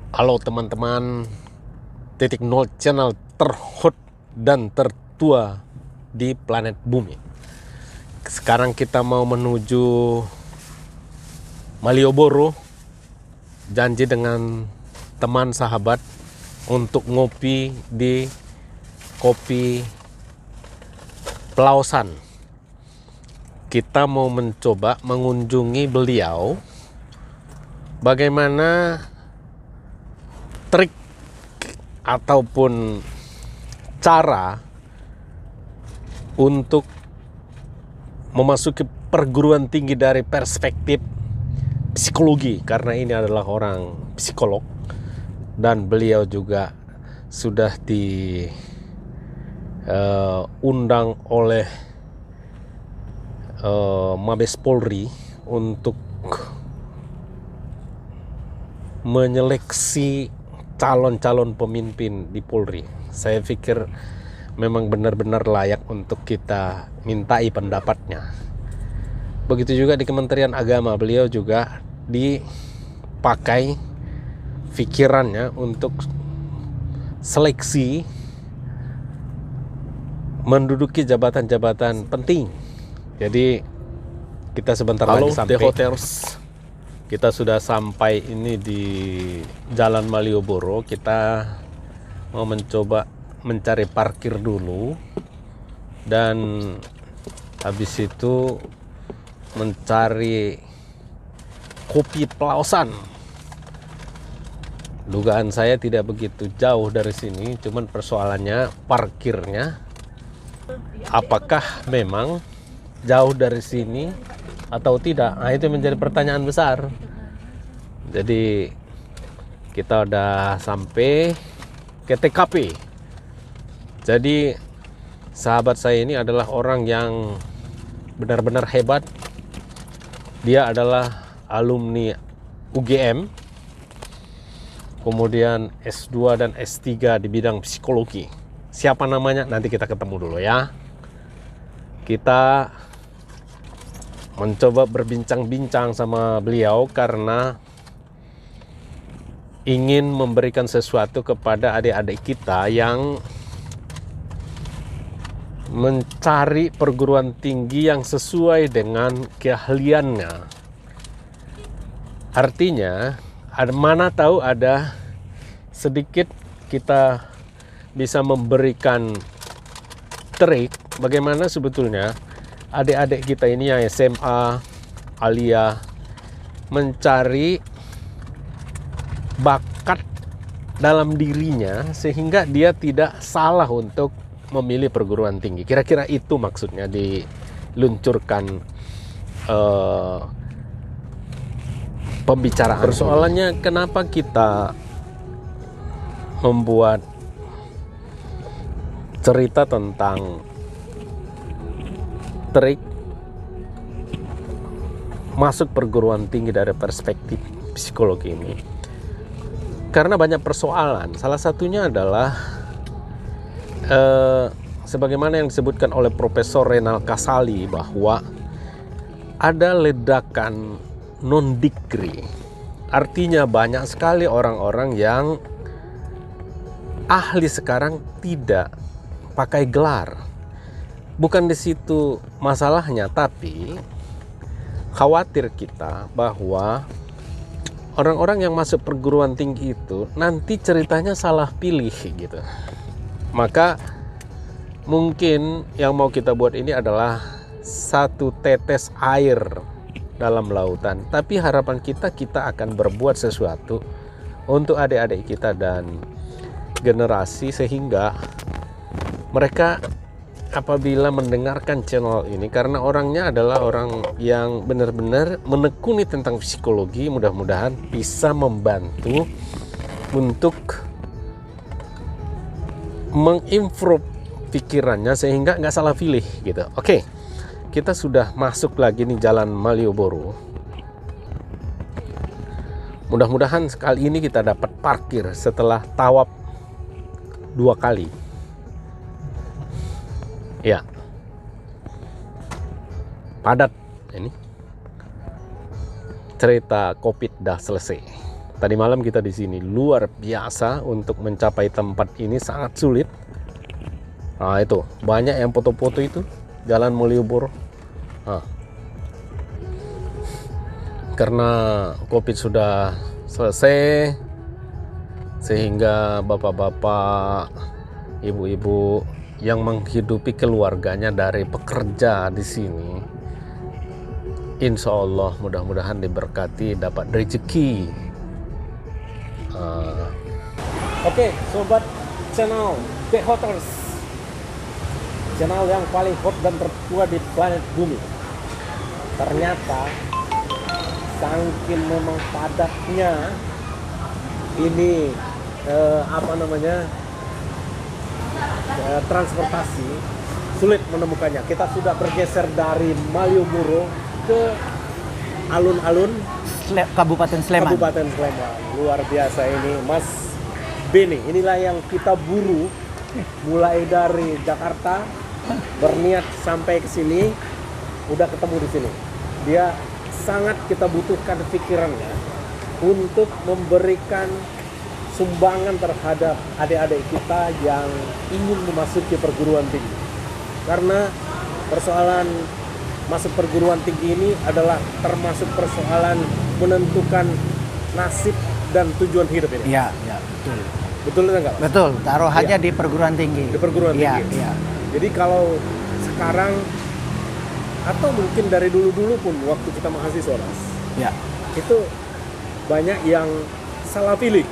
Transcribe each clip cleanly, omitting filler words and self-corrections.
Halo teman-teman, Titik Nol channel terhot dan tertua di planet bumi. Sekarang kita mau menuju Malioboro. Janji dengan teman sahabat untuk ngopi di Kopi Plausan. Kita mau mencoba mengunjungi beliau. Bagaimana trik ataupun cara untuk memasuki perguruan tinggi dari perspektif psikologi, karena ini adalah orang psikolog dan beliau juga sudah diundang oleh Mabes Polri untuk menyeleksi calon-calon pemimpin di Polri. Saya pikir memang benar-benar layak untuk kita mintai pendapatnya. Begitu juga di Kementerian Agama, beliau juga dipakai pikirannya untuk seleksi menduduki jabatan-jabatan penting. Jadi kita sebentar lagi sampai. Kita sudah sampai ini di Jalan Malioboro. Kita mau mencoba mencari parkir dulu dan habis itu mencari Kopi Plausan. Dugaan saya tidak begitu jauh dari sini, cuman persoalannya parkirnya. Apakah memang jauh dari sini atau tidak? Nah, itu menjadi pertanyaan besar. Jadi kita udah sampai ke TKP. Jadi sahabat saya ini adalah orang yang benar-benar hebat. Dia adalah alumni UGM, kemudian S2 dan S3 di bidang psikologi. Siapa namanya? Nanti kita ketemu dulu ya. Kita mencoba berbincang-bincang sama beliau karena ingin memberikan sesuatu kepada adik-adik kita yang mencari perguruan tinggi yang sesuai dengan keahliannya. Artinya, mana tahu ada sedikit kita bisa memberikan trik bagaimana sebetulnya adik-adik kita ini yang SMA, Alia mencari bakat dalam dirinya sehingga dia tidak salah untuk memilih perguruan tinggi. Kira-kira itu maksudnya diluncurkan pembicaraan. Persoalannya kenapa kita membuat cerita tentang trik masuk perguruan tinggi dari perspektif psikologi ini, karena banyak persoalan. Salah satunya adalah sebagaimana yang disebutkan oleh Profesor Renal Kasali bahwa ada ledakan non-degree. Artinya banyak sekali orang-orang yang ahli sekarang tidak pakai gelar. Bukan di situ masalahnya, tapi khawatir kita bahwa orang-orang yang masuk perguruan tinggi itu nanti ceritanya salah pilih gitu. Maka mungkin yang mau kita buat ini adalah satu tetes air dalam lautan. Tapi harapan kita akan berbuat sesuatu untuk adik-adik kita dan generasi sehingga mereka apabila mendengarkan channel ini, karena orangnya adalah orang yang benar-benar menekuni tentang psikologi, mudah-mudahan bisa membantu untuk mengimprove pikirannya sehingga nggak salah pilih gitu. Oke, kita sudah masuk lagi nih Jalan Malioboro. Mudah-mudahan sekali ini kita dapat parkir setelah tawaf 2 kali. Ya, padat ini. Cerita COVID dah selesai. Tadi malam kita di sini luar biasa, untuk mencapai tempat ini sangat sulit. Nah itu banyak yang foto-foto itu Jalan Malioboro. Nah, karena COVID sudah selesai, sehingga bapak-bapak, ibu-ibu yang menghidupi keluarganya dari pekerja di sini, insya Allah mudah-mudahan diberkati, dapat rezeki. Oke, sobat channel The Hoters, channel yang paling hot dan tertua di planet bumi. Ternyata saking memang padatnya ini transportasi, sulit menemukannya. Kita sudah bergeser dari Malioboro ke alun-alun Kabupaten Sleman. Luar biasa ini, Mas Beni. Inilah yang kita buru mulai dari Jakarta, berniat sampai ke sini, udah ketemu di sini. Dia sangat kita butuhkan pikirannya untuk memberikan sumbangan terhadap adik-adik kita yang ingin memasuki perguruan tinggi. Karena persoalan masuk perguruan tinggi ini adalah termasuk persoalan menentukan nasib dan tujuan hidup ini. Iya, betul. Betul enggak? Betul, taruhannya di perguruan tinggi. Di perguruan tinggi. Iya. Jadi kalau sekarang atau mungkin dari dulu-dulu pun waktu kita mahasiswa, Mas, Ya. itu banyak yang salah pilih.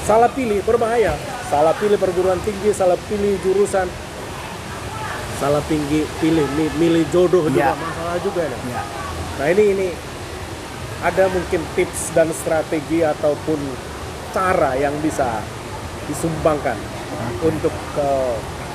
Salah pilih berbahaya. Salah pilih perguruan tinggi, salah pilih jurusan, salah milih jodoh juga masalah juga ya. Ya. Nah ini ada mungkin tips dan strategi ataupun cara yang bisa disumbangkan untuk ke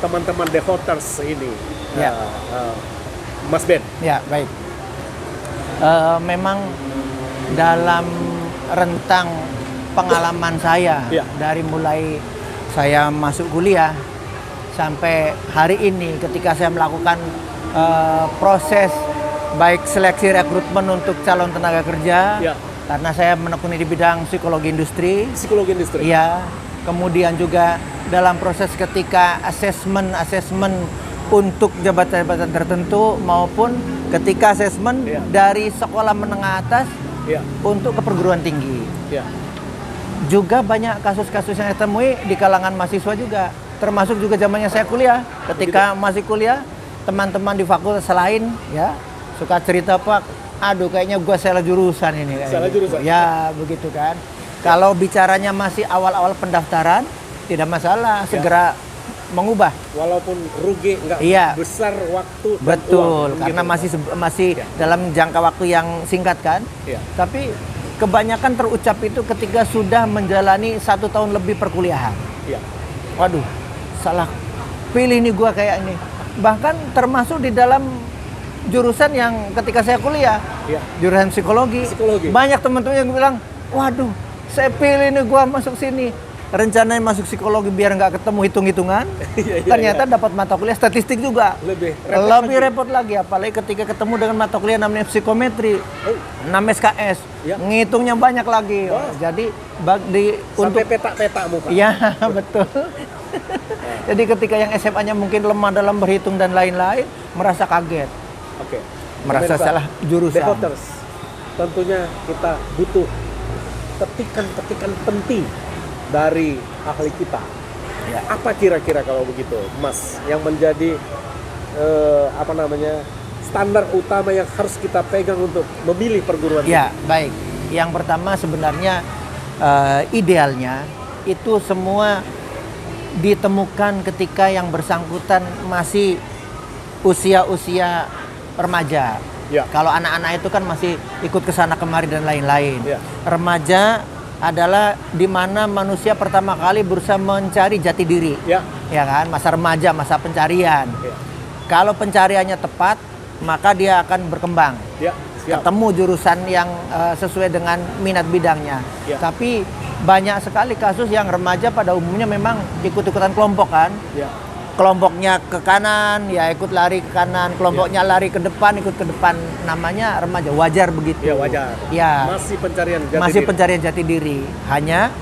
teman-teman The Hoters ini, Ya. Mas Ben. Ya, baik. Memang dalam rentang pengalaman saya, Ya. dari mulai saya masuk kuliah sampai hari ini ketika saya melakukan proses baik seleksi rekrutmen untuk calon tenaga kerja, Ya. karena saya menekuni di bidang psikologi industri. Psikologi industri. Iya, kemudian juga dalam proses ketika asesmen untuk jabatan-jabatan tertentu maupun ketika asesmen Iya. dari sekolah menengah atas Ya. untuk ke perguruan tinggi. Ya. Juga banyak kasus-kasus yang saya temui di kalangan mahasiswa juga, termasuk juga zamannya saya kuliah. Ketika masih kuliah, teman-teman di fakultas lain ya suka cerita, Pak, aduh kayaknya gua salah jurusan ini. Salah jurusan? Ya, begitu kan. Kalau bicaranya masih awal-awal pendaftaran, tidak masalah, segera mengubah. Walaupun rugi nggak Iya. besar waktu dan Betul, uang, karena gitu. masih Ya. dalam jangka waktu yang singkat kan. Ya. Tapi kebanyakan terucap itu ketika sudah menjalani 1 tahun lebih perkuliahan. Ya. Waduh, salah pilih nih gua kayak ini. Bahkan termasuk di dalam jurusan yang ketika saya kuliah, Ya. jurusan psikologi. Banyak teman-teman yang bilang, waduh, saya pilih nih gua masuk sini. Rencananya masuk psikologi biar nggak ketemu hitung-hitungan. Iya, Ternyata dapat mata kuliah statistik juga. Lebih Repot lagi, apalagi ketika ketemu dengan mata kuliah namanya psikometri, 6 SKS, Ya. ngitungnya banyak lagi. Wah. Jadi Sampai peta-peta muka. Iya, betul. Jadi ketika yang SMA-nya mungkin lemah dalam berhitung dan lain-lain, merasa kaget, Oke. merasa Pemirsa, salah jurusan. The Hoters, tentunya kita butuh ketikan-ketikan penting dari ahli kita. Ya. Apa kira-kira kalau begitu, Mas, yang menjadi standar utama yang harus kita pegang untuk memilih perguruan tinggi? Ya, baik. Yang pertama sebenarnya idealnya itu semua ditemukan ketika yang bersangkutan masih usia-usia remaja. Ya. Kalau anak-anak itu kan masih ikut ke sana kemari dan lain-lain. Ya. Remaja adalah di mana manusia pertama kali berusaha mencari jati diri. Ya. Ya kan, masa remaja, masa pencarian. Ya. Kalau pencariannya tepat, maka dia akan berkembang. Ya. Siap. Ketemu jurusan yang sesuai dengan minat bidangnya. Ya. Tapi banyak sekali kasus yang remaja pada umumnya memang ikut-ikutan kelompok kan. Ya. kelompoknya ke kanan, ya ikut lari ke kanan, kelompoknya lari ke depan, ikut ke depan. Namanya remaja, wajar begitu. Ya wajar. Ya. Masih pencarian jati Masih diri. pencarian jati diri. Hanya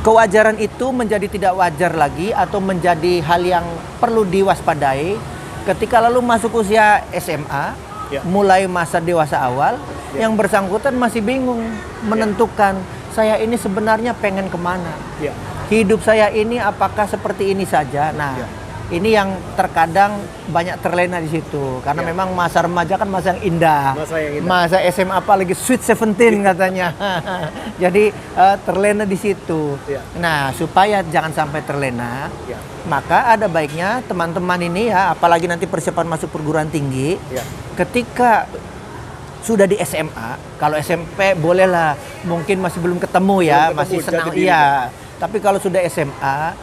kewajaran itu menjadi tidak wajar lagi atau menjadi hal yang perlu diwaspadai ketika lalu masuk usia SMA, mulai masa dewasa awal, yang bersangkutan masih bingung menentukan saya ini sebenarnya pengen kemana. Hidup saya ini apakah seperti ini saja? Nah, ini yang terkadang banyak terlena di situ karena memang masa remaja kan masa yang indah. Masa SMA apalagi sweet 17 katanya. Jadi terlena di situ. Nah, supaya jangan sampai terlena, maka ada baiknya teman-teman ini ya, apalagi nanti persiapan masuk perguruan tinggi, ketika sudah di SMA, kalau SMP bolehlah, mungkin masih belum ketemu ya, masih senang iya. Tapi kalau sudah SMA,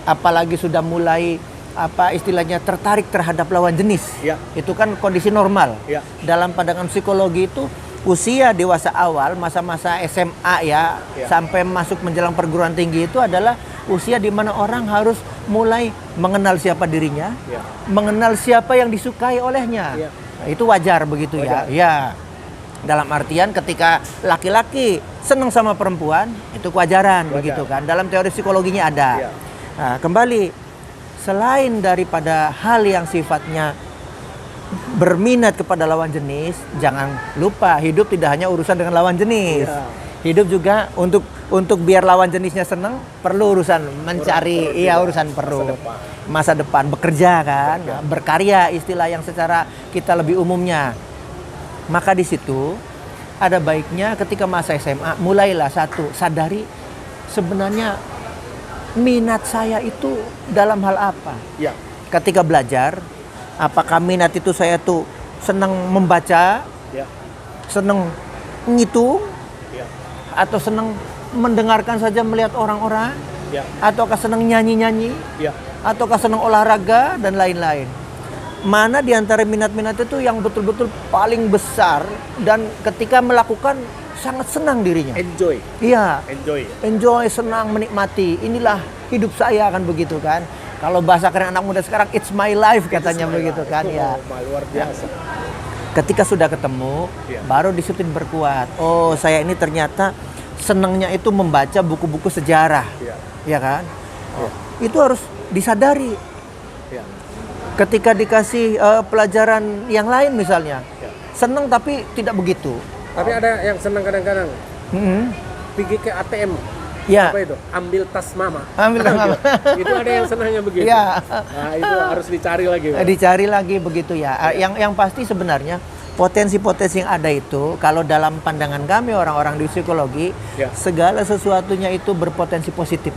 apalagi sudah mulai apa istilahnya tertarik terhadap lawan jenis, itu kan kondisi normal. Dalam pandangan psikologi itu usia dewasa awal, masa-masa SMA ya, sampai masuk menjelang perguruan tinggi itu adalah usia di mana orang harus mulai mengenal siapa dirinya, mengenal siapa yang disukai olehnya. Nah, itu wajar begitu ya. Ya. Dalam artian ketika laki-laki senang sama perempuan, itu kewajaran begitu kan. Dalam teori psikologinya ada. Nah, kembali, selain daripada hal yang sifatnya berminat kepada lawan jenis, jangan lupa hidup tidak hanya urusan dengan lawan jenis. Hidup juga untuk biar lawan jenisnya senang, perlu urusan mencari, urusan perlu masa depan bekerja kan, berkarya, istilah yang secara kita lebih umumnya. Maka di situ ada baiknya ketika masa SMA mulailah sadari sebenarnya minat saya itu dalam hal apa. Ketika belajar, apakah minat itu saya tuh senang membaca, senang ngitung, atau senang mendengarkan saja melihat orang-orang, ataukah senang nyanyi-nyanyi, ataukah senang olahraga dan lain-lain. Mana di antara minat-minat itu yang betul-betul paling besar dan ketika melakukan sangat senang dirinya. Enjoy. Iya. Enjoy, senang, menikmati. Inilah hidup saya kan begitu kan. Kalau bahasa keren anak muda sekarang, it's my life katanya begitu kan ya. Luar biasa. Ketika sudah ketemu, baru disiplin berkuat. Oh, saya ini ternyata senangnya itu membaca buku-buku sejarah, ya kan? Itu harus disadari. Ketika dikasih pelajaran yang lain misalnya, senang tapi tidak begitu. Tapi ada yang senang kadang-kadang pergi ke ATM. Apa itu? Ambil tas mama. Ambil tas mama. Itu ada yang senangnya begitu. Nah, itu harus dicari lagi. Dicari lagi begitu ya. Yang pasti sebenarnya potensi-potensi yang ada itu, kalau dalam pandangan kami orang-orang di psikologi, segala sesuatunya itu berpotensi positif.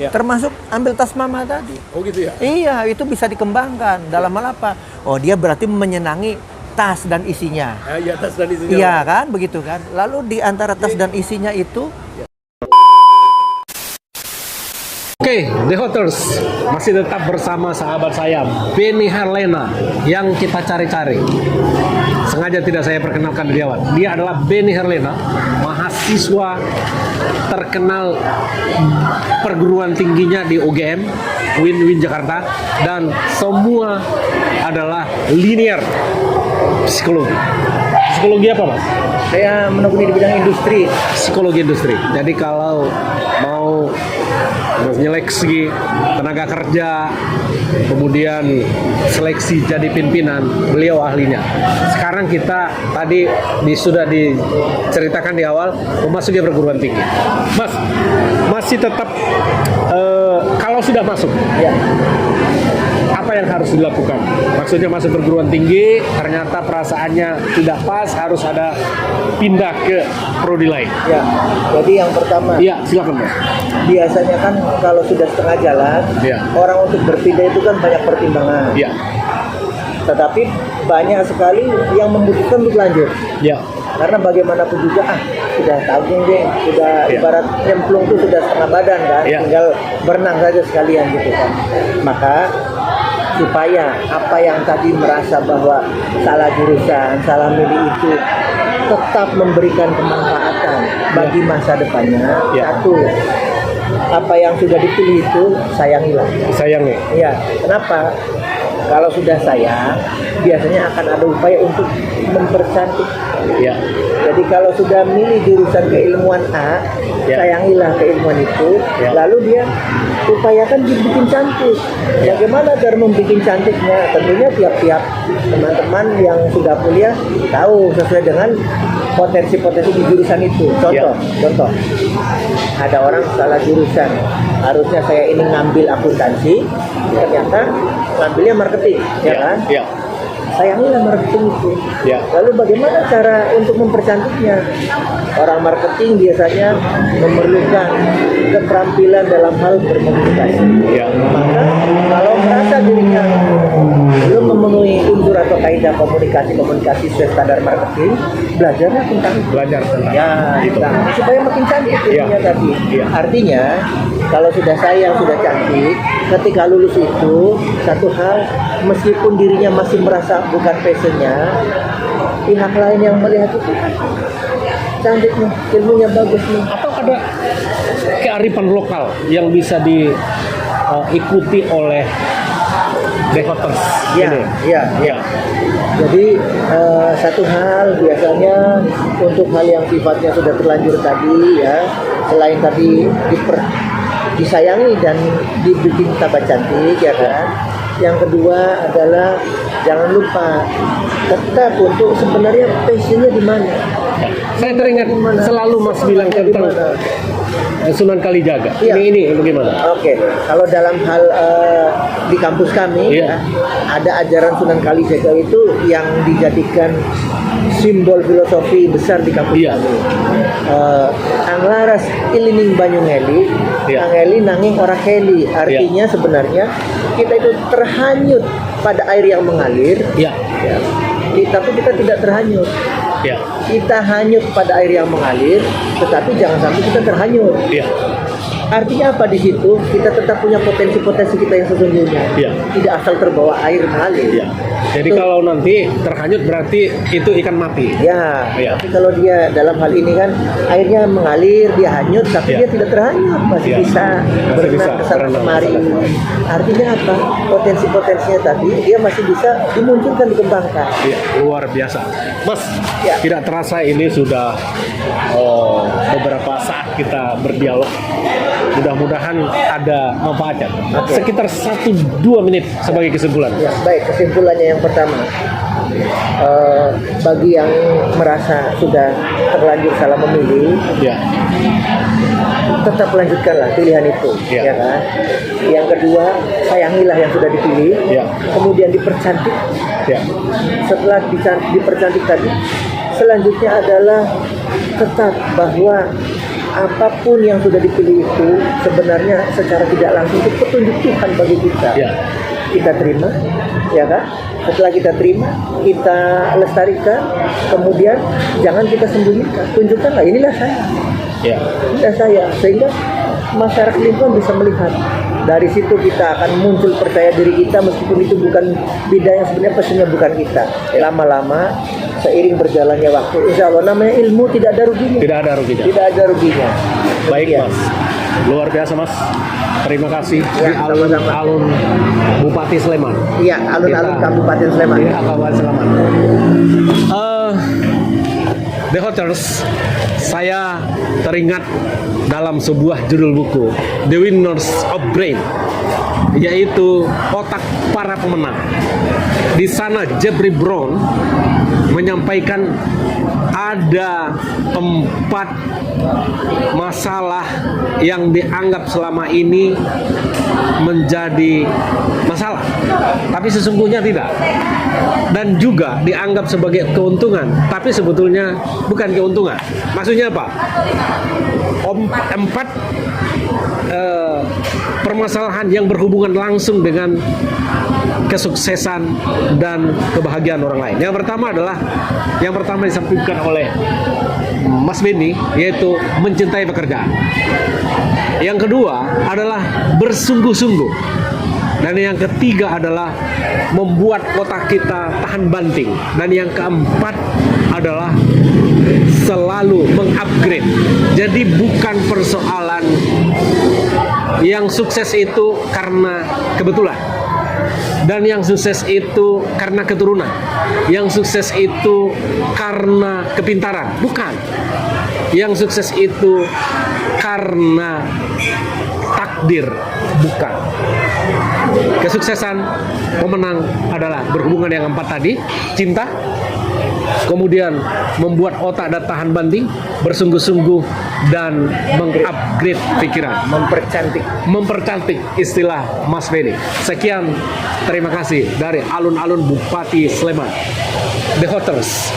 Termasuk ambil tas mama tadi. Oh gitu ya? Iya, itu bisa dikembangkan. Dalam hal apa? Oh, dia berarti menyenangi tas dan isinya. Iya, tas dan isinya. Iya kan, begitu kan. Lalu di antara tas dan isinya itu Oke, The Hoters masih tetap bersama sahabat saya Benny Herlena yang kita cari-cari. Sengaja tidak saya perkenalkan di awal. Dia adalah Benny Herlena, mahasiswa terkenal perguruan tingginya di UGM, UIN Jakarta, dan semua adalah linear psikologi. Psikologi apa, Mas? saya menekuni di bidang industri. Psikologi industri. Jadi kalau mau menyeleksi tenaga kerja, kemudian seleksi jadi pimpinan, beliau ahlinya. Sekarang kita tadi sudah diceritakan di awal memasuki perguruan tinggi. Mas, masih tetap kalau sudah masuk, apa yang harus dilakukan? Maksudnya masuk perguruan tinggi, ternyata perasaannya tidak pas, harus ada pindah ke prodi lain. Ya, jadi yang pertama. Iya, silakan Mas. Biasanya kan kalau sudah setengah jalan, orang untuk berpindah itu kan banyak pertimbangan. Iya. Tetapi banyak sekali yang membutuhkan untuk lanjut. Iya. Karena bagaimanapun juga sudah tanggung deh, sudah ibarat nyemplung itu sudah setengah badan kan, tinggal berenang saja sekalian gitu kan. Maka supaya apa yang tadi merasa bahwa salah jurusan, salah milih itu tetap memberikan kemanfaatan bagi masa depannya, satu, apa yang sudah dipilih itu sayangilah. Sayangi. Iya, kenapa? Kalau sudah sayang, biasanya akan ada upaya untuk mempercantik. Ya. Jadi kalau sudah milih jurusan keilmuan A, Ya. sayangilah keilmuan itu, Ya. lalu dia upayakan dibikin cantik. Ya. Bagaimana cara membuat cantiknya? Tentunya tiap-tiap teman-teman yang sudah kuliah tahu sesuai dengan potensi-potensi di jurusan itu. Contoh, ada orang salah jurusan. Harusnya saya ini ngambil akuntansi, ternyata ngambilnya marketing, ya kan? Ya. Sayangilah marketing itu. Ya. Lalu bagaimana cara untuk mempercantiknya? Orang marketing biasanya memerlukan keterampilan dalam hal berkomunikasi. Ya. Maka kalau merasa dirinya belum memenuhi unsur atau kaidah komunikasi sesuai standar marketing, belajarnya tentang itu. Belajar tentang itu. Nah, supaya makin cantik Ya. ilmunya tadi. Ya. Artinya kalau sudah sayang, sudah cantik, ketika lulus itu satu hal, meskipun dirinya masih merasa bukan passionnya, pihak lain yang melihat itu cantik nih, ilmunya bagus nih. Atau ada kearifan lokal yang bisa diikuti oleh devotees ini. Ya. Jadi satu hal biasanya untuk hal yang sifatnya sudah terlanjur tadi ya, selain tadi disayangi dan dibikin tambah cantik ya kan. Yang kedua adalah jangan lupa tetap untuk sebenarnya passionnya di mana. Saya teringat selalu Mas bilang tentang Sunan Kalijaga. Iya. Ini bagaimana? Oke, kalau dalam hal di kampus kami Iya. ya, ada ajaran Sunan Kalijaga itu yang dijadikan simbol filosofi besar di kampus Iya. kami. Anglaras ilining banyu ngeli, Iya. angeli nanging ora heli. Artinya sebenarnya kita itu terhanyut pada air yang mengalir, Ya. ya. Tapi kita tidak terhanyut. Ya. Kita hanyut pada air yang mengalir, tetapi jangan sampai kita terhanyut. Ya. Artinya apa di situ? Kita tetap punya potensi-potensi kita yang sesungguhnya. Iya. Tidak asal terbawa air mengalir. Ya. Jadi Itu- kalau nanti terhanyut berarti itu ikan mati. Ya, Iya. tapi kalau dia dalam hal ini kan airnya mengalir, dia hanyut, tapi Iya. dia tidak terhanyut, masih Iya. bisa Masih berenang bisa ke sana berenang kemari. ke sana kemari. Artinya apa? Potensi-potensinya tadi dia masih bisa dimunculkan, dikembangkan. Ya, luar biasa. Mas, Ya. tidak terasa ini sudah beberapa saat kita berdialog. Mudah-mudahan ada manfaatnya. Oke. Sekitar 1-2 menit sebagai kesimpulan. Ya, baik. Kesimpulannya yang pertama, bagi yang merasa sudah terlanjur salah memilih, Ya. tetap lanjutkanlah pilihan itu, Ya. ya kan. Yang kedua, sayangilah yang sudah dipilih, Ya. kemudian dipercantik. Ya. Setelah dipercantik tadi, selanjutnya adalah tetap bahwa apapun yang sudah dipilih itu sebenarnya secara tidak langsung itu petunjuk Tuhan bagi kita. Ya. Kita terima, ya kan? Setelah kita terima, kita lestarikan, kemudian jangan kita sembunyikan, tunjukkanlah inilah saya. Ya. Inilah saya, sehingga masyarakat lingkungan bisa melihat. Dari situ kita akan muncul percaya diri kita meskipun itu bukan bidang yang sebenarnya passionnya bukan kita. Lama-lama seiring berjalannya waktu, insya Allah namanya ilmu tidak ada ruginya. Tidak ada ruginya. Tidak ada ruginya. Baik, Demikian. Mas. Luar biasa, Mas. Terima kasih Ya, di sama-sama. alun Bupati Sleman. Iya, alun-alun Kita- Kabupaten Sleman. Iya, Kabupaten Sleman. The Hotels, saya teringat dalam sebuah judul buku, The Winners of Brain, yaitu otak para pemenang. Di sana Jeffrey Brown menyampaikan ada 4 masalah yang dianggap selama ini menjadi masalah, tapi sesungguhnya tidak, dan juga dianggap sebagai keuntungan, tapi sebetulnya bukan keuntungan. Maksudnya apa? 4 permasalahan yang berhubungan langsung dengan kesuksesan dan kebahagiaan orang lain. Yang pertama disampaikan oleh Mas Benny, yaitu mencintai pekerjaan. Yang kedua adalah bersungguh-sungguh. Dan yang ketiga adalah membuat otak kita tahan banting. Dan yang keempat adalah selalu mengupgrade. Jadi bukan persoalan yang sukses itu karena kebetulan. Dan yang sukses itu karena keturunan. Yang sukses itu karena kepintaran. Bukan. Yang sukses itu karena takdir. Bukan. Kesuksesan pemenang adalah berhubungan yang keempat tadi. Cinta. Kemudian membuat otak dan tahan banting, bersungguh-sungguh, dan mengupgrade pikiran, mempercantik istilah Mas Beni. Sekian, terima kasih dari alun-alun Bupati Sleman, The Hotels.